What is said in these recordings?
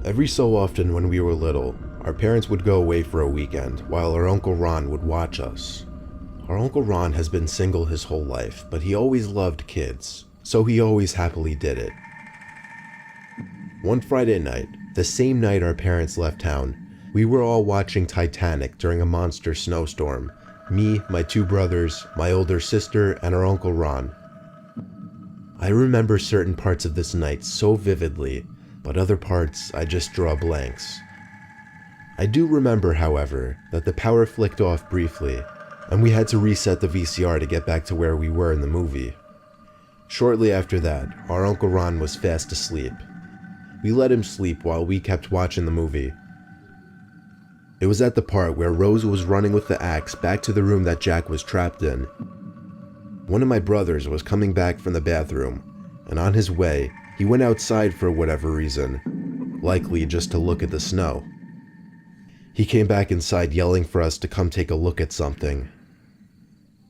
Every so often when we were little, our parents would go away for a weekend while our Uncle Ron would watch us. Our Uncle Ron has been single his whole life, but he always loved kids, so he always happily did it. One Friday night, the same night our parents left town, we were all watching Titanic during a monster snowstorm. Me, my two brothers, my older sister, and our Uncle Ron. I remember certain parts of this night so vividly, but other parts I just draw blanks. I do remember, however, that the power flicked off briefly, and we had to reset the VCR to get back to where we were in the movie. Shortly after that, our Uncle Ron was fast asleep. We let him sleep while we kept watching the movie. It was at the part where Rose was running with the axe back to the room that Jack was trapped in. One of my brothers was coming back from the bathroom, and on his way, he went outside for whatever reason, likely just to look at the snow. He came back inside yelling for us to come take a look at something.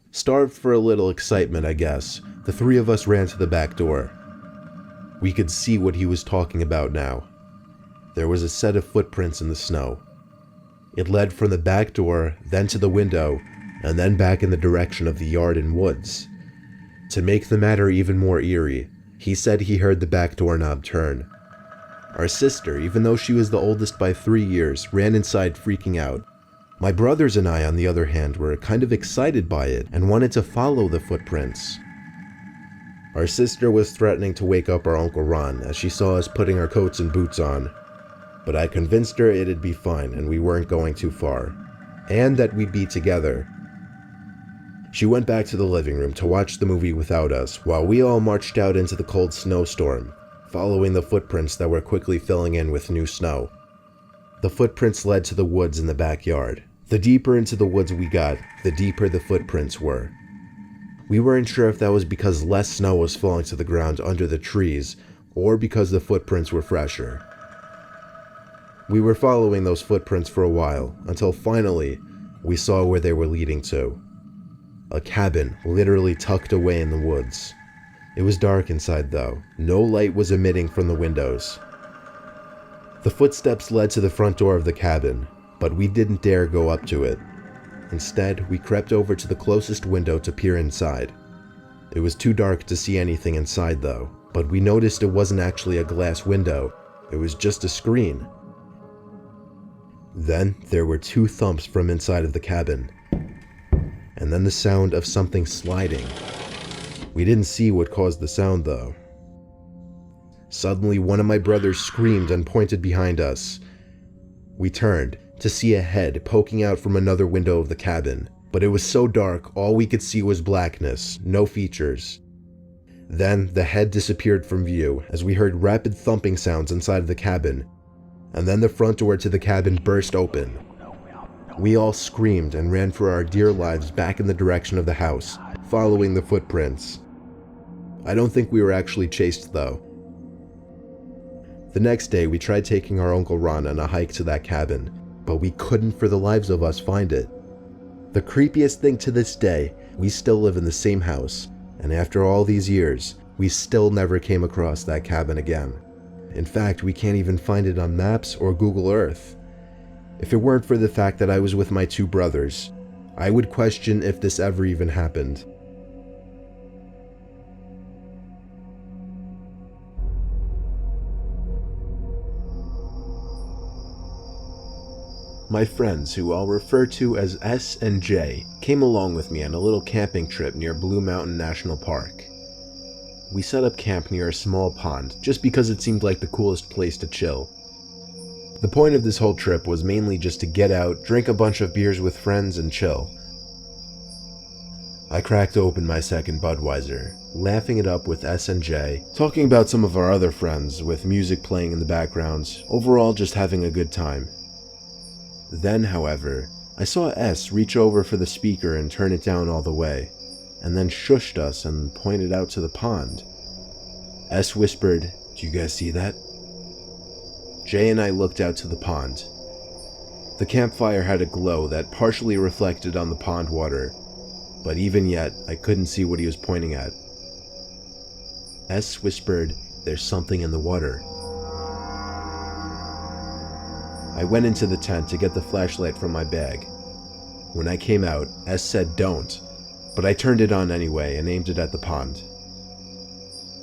Starved for a little excitement, I guess, the three of us ran to the back door. We could see what he was talking about now. There was a set of footprints in the snow. It led from the back door, then to the window, and then back in the direction of the yard and woods. To make the matter even more eerie, he said he heard the back doorknob turn. Our sister, even though she was the oldest by 3 years, ran inside freaking out. My brothers and I, on the other hand, were kind of excited by it and wanted to follow the footprints. Our sister was threatening to wake up our Uncle Ron as she saw us putting our coats and boots on, but I convinced her it'd be fine and we weren't going too far, and that we'd be together. She went back to the living room to watch the movie without us while we all marched out into the cold snowstorm, following the footprints that were quickly filling in with new snow. The footprints led to the woods in the backyard. The deeper into the woods we got, the deeper the footprints were. We weren't sure if that was because less snow was falling to the ground under the trees, or because the footprints were fresher. We were following those footprints for a while, until finally, we saw where they were leading to. A cabin literally tucked away in the woods. It was dark inside though. No light was emitting from the windows. The footsteps led to the front door of the cabin, but we didn't dare go up to it. Instead, we crept over to the closest window to peer inside. It was too dark to see anything inside though, but we noticed it wasn't actually a glass window. It was just a screen. Then there were 2 thumps from inside of the cabin, and then the sound of something sliding. We didn't see what caused the sound though. Suddenly, one of my brothers screamed and pointed behind us. We turned to see a head poking out from another window of the cabin, but it was so dark all we could see was blackness, no features. Then the head disappeared from view as we heard rapid thumping sounds inside of the cabin, and then the front door to the cabin burst open. We all screamed and ran for our dear lives back in the direction of the house, following the footprints. I don't think we were actually chased though. The next day we tried taking our Uncle Ron on a hike to that cabin, but we couldn't for the lives of us find it. The creepiest thing to this day, we still live in the same house, and after all these years, we still never came across that cabin again. In fact, we can't even find it on maps or Google Earth. If it weren't for the fact that I was with my 2 brothers, I would question if this ever even happened. My friends, who I'll refer to as S and J, came along with me on a little camping trip near Blue Mountain National Park. We set up camp near a small pond just because it seemed like the coolest place to chill. The point of this whole trip was mainly just to get out, drink a bunch of beers with friends, and chill. I cracked open my second Budweiser, laughing it up with S and J, talking about some of our other friends with music playing in the background, overall just having a good time. Then, however, I saw S reach over for the speaker and turn it down all the way, and then shushed us and pointed out to the pond. S whispered, "Do you guys see that?" Jay and I looked out to the pond. The campfire had a glow that partially reflected on the pond water, but even yet, I couldn't see what he was pointing at. S whispered, "There's something in the water." I went into the tent to get the flashlight from my bag. When I came out, S said don't, but I turned it on anyway and aimed it at the pond.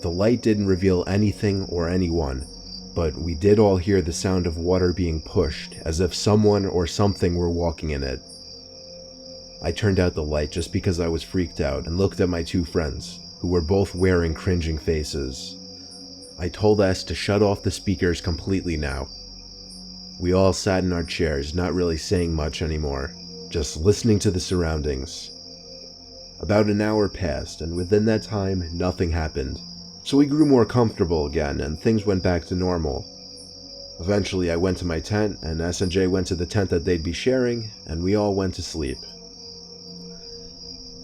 The light didn't reveal anything or anyone, but we did all hear the sound of water being pushed, as if someone or something were walking in it. I turned out the light just because I was freaked out and looked at my two friends, who were both wearing cringing faces. I told S to shut off the speakers completely now. We all sat in our chairs, not really saying much anymore, just listening to the surroundings. About an hour passed, and within that time, nothing happened. So we grew more comfortable again, and things went back to normal. Eventually, I went to my tent, and S and J went to the tent that they'd be sharing, and we all went to sleep.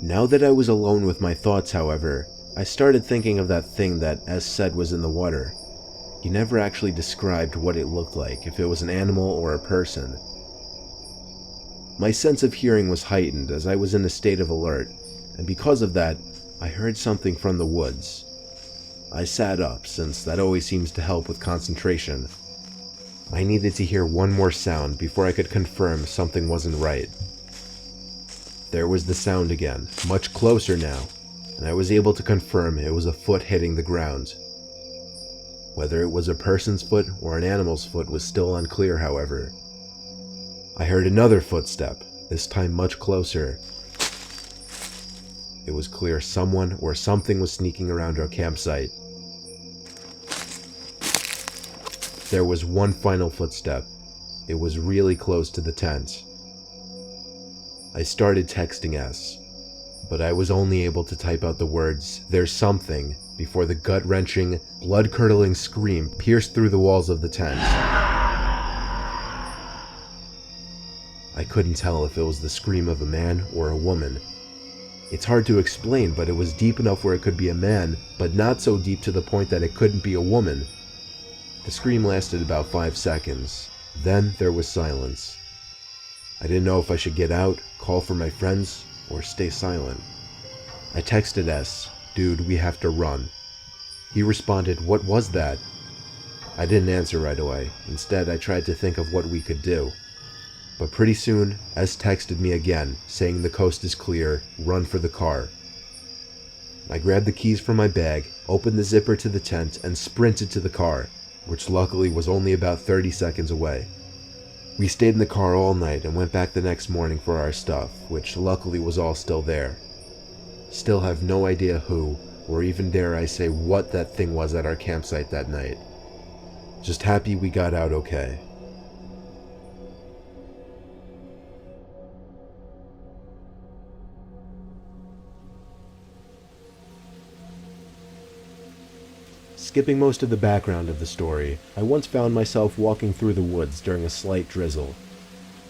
Now that I was alone with my thoughts, however, I started thinking of that thing that S said was in the water. He never actually described what it looked like, if it was an animal or a person. My sense of hearing was heightened as I was in a state of alert, and because of that, I heard something from the woods. I sat up, since that always seems to help with concentration. I needed to hear one more sound before I could confirm something wasn't right. There was the sound again, much closer now, and I was able to confirm it was a foot hitting the ground. Whether it was a person's foot or an animal's foot was still unclear, however. I heard another footstep, this time much closer. It was clear someone or something was sneaking around our campsite. There was one final footstep. It was really close to the tent. I started texting S, but I was only able to type out the words, "There's something," before the gut-wrenching, blood-curdling scream pierced through the walls of the tent. I couldn't tell if it was the scream of a man or a woman. It's hard to explain, but it was deep enough where it could be a man, but not so deep to the point that it couldn't be a woman. The scream lasted about 5 seconds. Then there was silence. I didn't know if I should get out, call for my friends, or stay silent. I texted S, "Dude, we have to run." He responded, "What was that?" I didn't answer right away. Instead, I tried to think of what we could do. But pretty soon, S texted me again, saying the coast is clear, run for the car. I grabbed the keys from my bag, opened the zipper to the tent, and sprinted to the car, which luckily was only about 30 seconds away. We stayed in the car all night and went back the next morning for our stuff, which luckily was all still there. Still have no idea who, or even dare I say what that thing was at our campsite that night. Just happy we got out okay. Skipping most of the background of the story, I once found myself walking through the woods during a slight drizzle.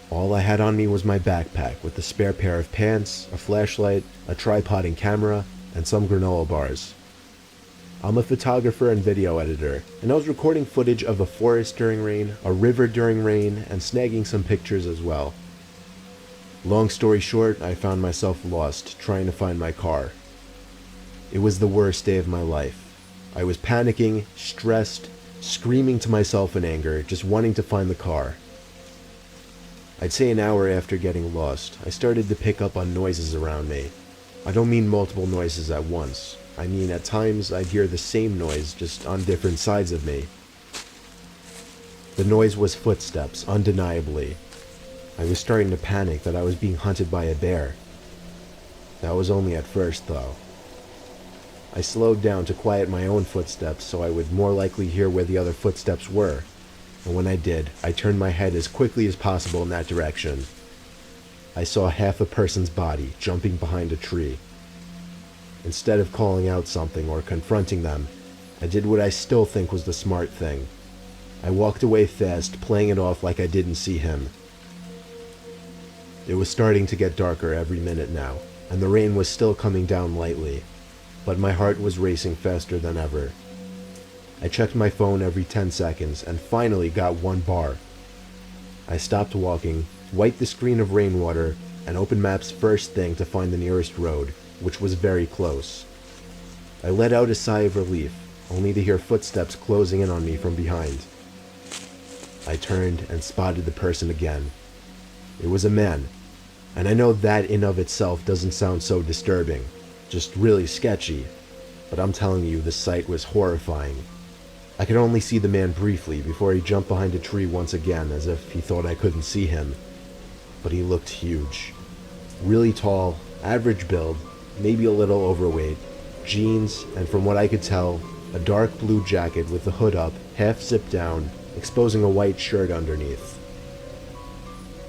All I had on me was my backpack with a spare pair of pants, a flashlight, a tripod and camera, and some granola bars. I'm a photographer and video editor, and I was recording footage of a forest during rain, a river during rain, and snagging some pictures as well. Long story short, I found myself lost, trying to find my car. It was the worst day of my life. I was panicking, stressed, screaming to myself in anger, just wanting to find the car. I'd say an hour after getting lost, I started to pick up on noises around me. I don't mean multiple noises at once. I mean at times I'd hear the same noise, just on different sides of me. The noise was footsteps, undeniably. I was starting to panic that I was being hunted by a bear. That was only at first, though. I slowed down to quiet my own footsteps so I would more likely hear where the other footsteps were, and when I did, I turned my head as quickly as possible in that direction. I saw half a person's body jumping behind a tree. Instead of calling out something or confronting them, I did what I still think was the smart thing. I walked away fast, playing it off like I didn't see him. It was starting to get darker every minute now, and the rain was still coming down lightly, but my heart was racing faster than ever. I checked my phone every 10 seconds and finally got one bar. I stopped walking, wiped the screen of rainwater, and opened maps first thing to find the nearest road, which was very close. I let out a sigh of relief, only to hear footsteps closing in on me from behind. I turned and spotted the person again. It was a man, and I know that in of itself doesn't sound so disturbing, just really sketchy, but I'm telling you, the sight was horrifying. I could only see the man briefly before he jumped behind a tree once again as if he thought I couldn't see him. But he looked huge. Really tall, average build, maybe a little overweight, jeans, and from what I could tell, a dark blue jacket with the hood up, half zipped down, exposing a white shirt underneath.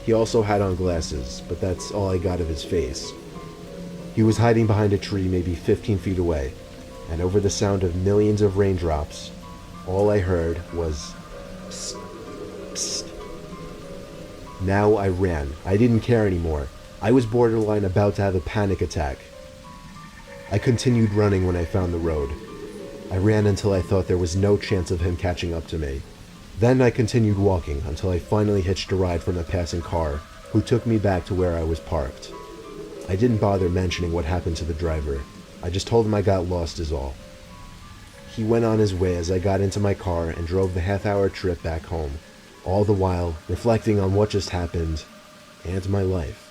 He also had on glasses, but that's all I got of his face. He was hiding behind a tree maybe 15 feet away, and over the sound of millions of raindrops, all I heard was psst, psst. Now I ran. I didn't care anymore. I was borderline about to have a panic attack. I continued running when I found the road. I ran until I thought there was no chance of him catching up to me. Then I continued walking until I finally hitched a ride from a passing car, who took me back to where I was parked. I didn't bother mentioning what happened to the driver. I just told him I got lost is all. He went on his way as I got into my car and drove the half-hour trip back home, all the while reflecting on what just happened and my life.